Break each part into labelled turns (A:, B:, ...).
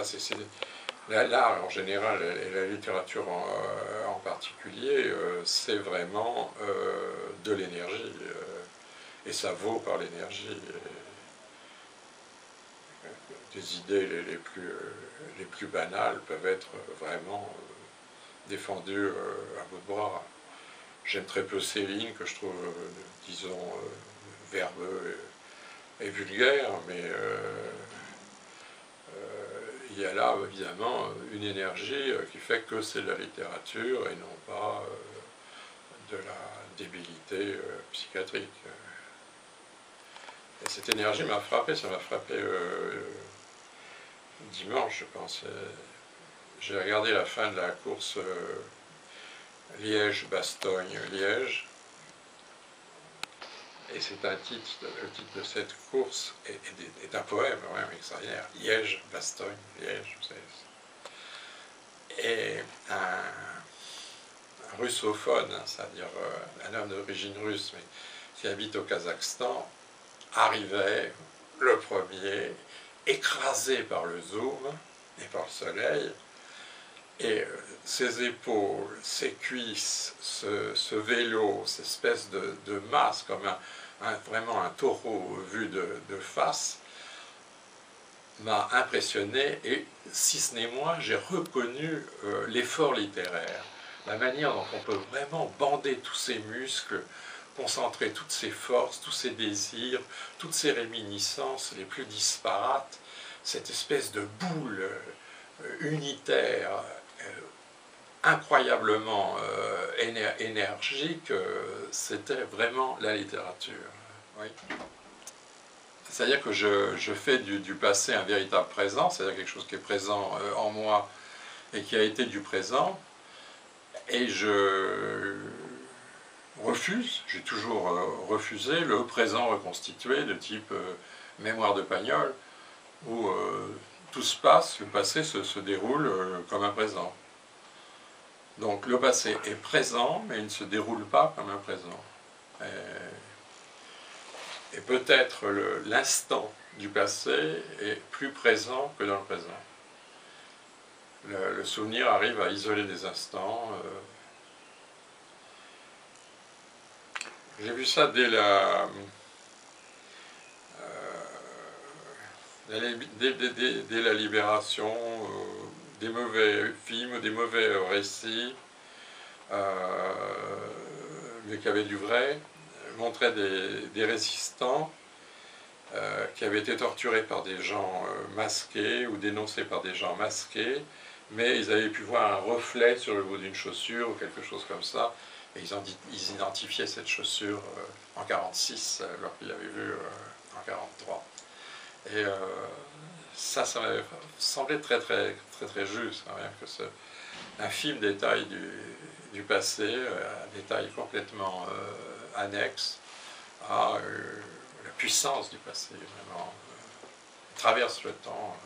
A: Enfin, l'art en général et la littérature en particulier, c'est vraiment de l'énergie, et ça vaut par l'énergie. Des idées les plus banales peuvent être vraiment défendues à bout de bras. J'aime très peu Céline, que je trouve, disons, verbeux et vulgaire, mais il y a là, évidemment, une énergie qui fait que c'est de la littérature et non pas de la débilité psychiatrique. Et cette énergie m'a frappé, ça m'a frappé dimanche, je pense. J'ai regardé la fin de la course Liège-Bastogne-Liège, et c'est un titre, le titre de cette course est un poème vraiment extraordinaire. Liège-Bastogne-Liège, vous savez. Et un russophone, c'est-à-dire un homme d'origine russe, mais qui habite au Kazakhstan, arrivait le premier, écrasé par le zoom et par le soleil, et ses épaules, ses cuisses, ce vélo, cette espèce de masse, comme vraiment un taureau vu de face, m'a impressionné, et si ce n'est moi, j'ai reconnu l'effort littéraire, la manière dont on peut vraiment bander tous ses muscles, concentrer toutes ses forces, tous ses désirs, toutes ses réminiscences les plus disparates, cette espèce de boule unitaire, incroyablement énergique, c'était vraiment la littérature. Oui. C'est-à-dire que je fais du passé un véritable présent, c'est-à-dire quelque chose qui est présent en moi et qui a été du présent, et je refuse, j'ai toujours refusé le présent reconstitué de type mémoire de Pagnol, où tout se passe, le passé se déroule comme un présent. Donc le passé est présent, mais il ne se déroule pas comme un présent. Et peut-être l'instant du passé est plus présent que dans le présent. Le souvenir arrive à isoler des instants. J'ai vu ça dès la libération, des mauvais films, des mauvais récits, mais qui avaient du vrai, montraient des résistants qui avaient été torturés par des gens masqués ou dénoncés par des gens masqués, mais ils avaient pu voir un reflet sur le bout d'une chaussure ou quelque chose comme ça, et ils identifiaient cette chaussure en 1946, alors qu'ils l'avaient vue en 1943. Et ça m'avait semblé très juste, hein, rien que infime détail du passé, un détail complètement annexe à la puissance du passé, vraiment, traverse le temps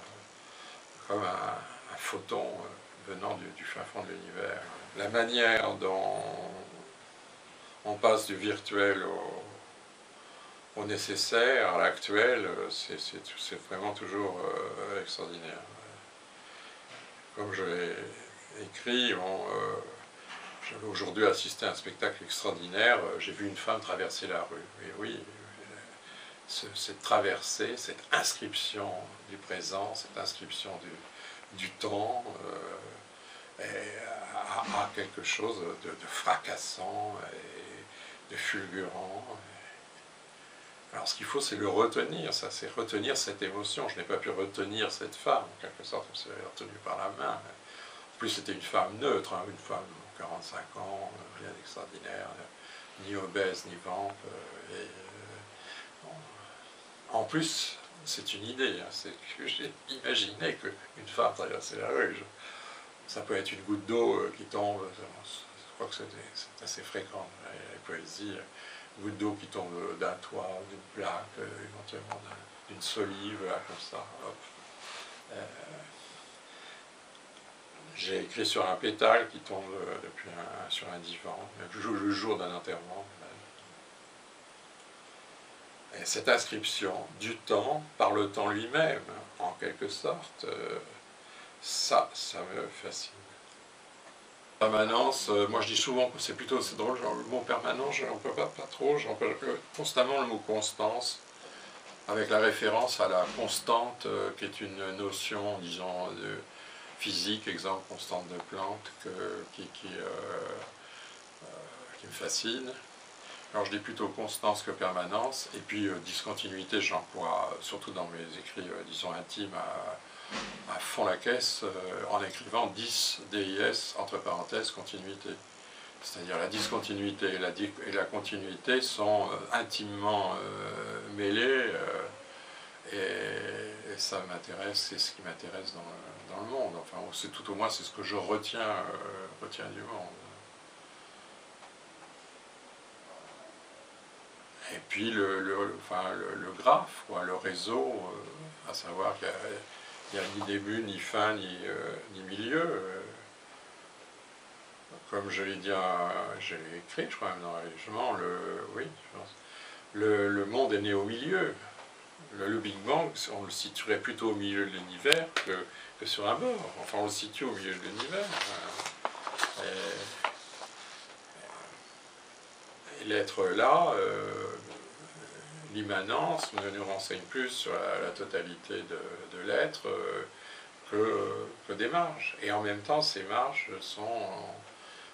A: comme un photon venant du fin fond de l'univers. La manière dont on passe du virtuel au nécessaire, à l'actuel, c'est vraiment toujours extraordinaire. Comme je l'ai écrit, j'avais aujourd'hui assisté à un spectacle extraordinaire, j'ai vu une femme traverser la rue. Et oui, cette traversée, cette inscription du présent, cette inscription du temps, à quelque chose de fracassant et de fulgurant. Alors ce qu'il faut, c'est le retenir, ça, c'est retenir cette émotion. Je n'ai pas pu retenir cette femme, en quelque sorte, je l'ai retenue par la main. En plus, c'était une femme neutre, hein, une femme de 45 ans, rien d'extraordinaire, ni obèse, ni vampe. En plus, c'est une idée, hein, c'est que j'ai imaginé qu'une femme traversait la rue. Ça peut être une goutte d'eau qui tombe, je crois que c'est assez fréquent dans les poésies. Une goutte d'eau qui tombe d'un toit, d'une plaque, éventuellement d'une solive, là, comme ça. J'ai écrit sur un pétale qui tombe sur un divan, le jour d'un enterrement. Et cette inscription du temps, par le temps lui-même, en quelque sorte, Ça me fascine. Permanence, moi je dis souvent que c'est drôle, genre, le mot permanent, j'en peux pas trop, j'emploie constamment le mot constance, avec la référence à la constante, qui est une notion, disons, de physique, exemple constante de Planck, qui me fascine. Alors je dis plutôt constance que permanence, et puis discontinuité, j'emploie surtout dans mes écrits, disons, intimes, à fond la caisse, en écrivant 10 DIS, entre parenthèses, continuité. C'est-à-dire la discontinuité et la continuité sont intimement mêlées, et ça m'intéresse, c'est ce qui m'intéresse dans le monde. Enfin, c'est tout au moins c'est ce que je retiens du monde. Et puis le graphe, quoi, le réseau, à savoir qu'il n'y a ni début, ni fin, ni milieu. Comme je l'ai dit, j'ai écrit, je crois même dans l'enregistrement, oui, je pense. Le monde est né au milieu. Le Big Bang, on le situerait plutôt au milieu de l'univers que sur un bord. Enfin, on le situe au milieu de l'univers. Et l'être là, l'immanence nous renseigne plus sur la totalité de l'être que des marges. Et en même temps, ces marges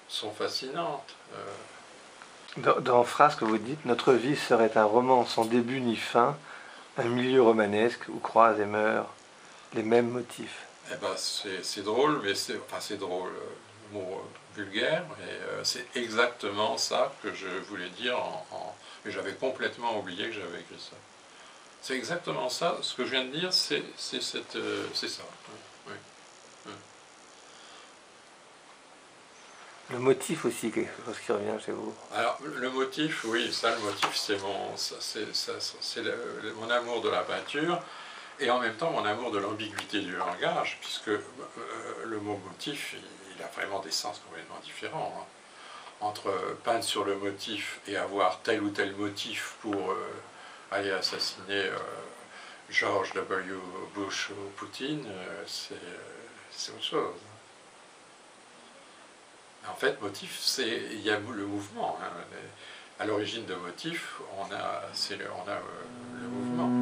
A: sont fascinantes.
B: Dans Frasque, vous dites « Notre vie serait un roman sans début ni fin, un milieu romanesque où croisent et meurent les mêmes motifs. »
A: Eh ben, c'est drôle, mais c'est drôle, mot vulgaire, mais c'est exactement ça que je voulais dire, mais j'avais complètement oublié que j'avais écrit ça. C'est exactement ça, ce que je viens de dire, c'est ça. Oui. Oui.
B: Le motif aussi, quelque chose qui revient chez vous.
A: Alors, le motif, oui, ça, le motif, c'est mon amour de la peinture, et en même temps mon amour de l'ambiguïté du langage, puisque le mot motif, il a vraiment des sens complètement différents. Hein. Entre peindre sur le motif et avoir tel ou tel motif pour aller assassiner George W. Bush ou Poutine, c'est autre chose. En fait, motif, il y a le mouvement. Hein. À l'origine de motif, on a le mouvement.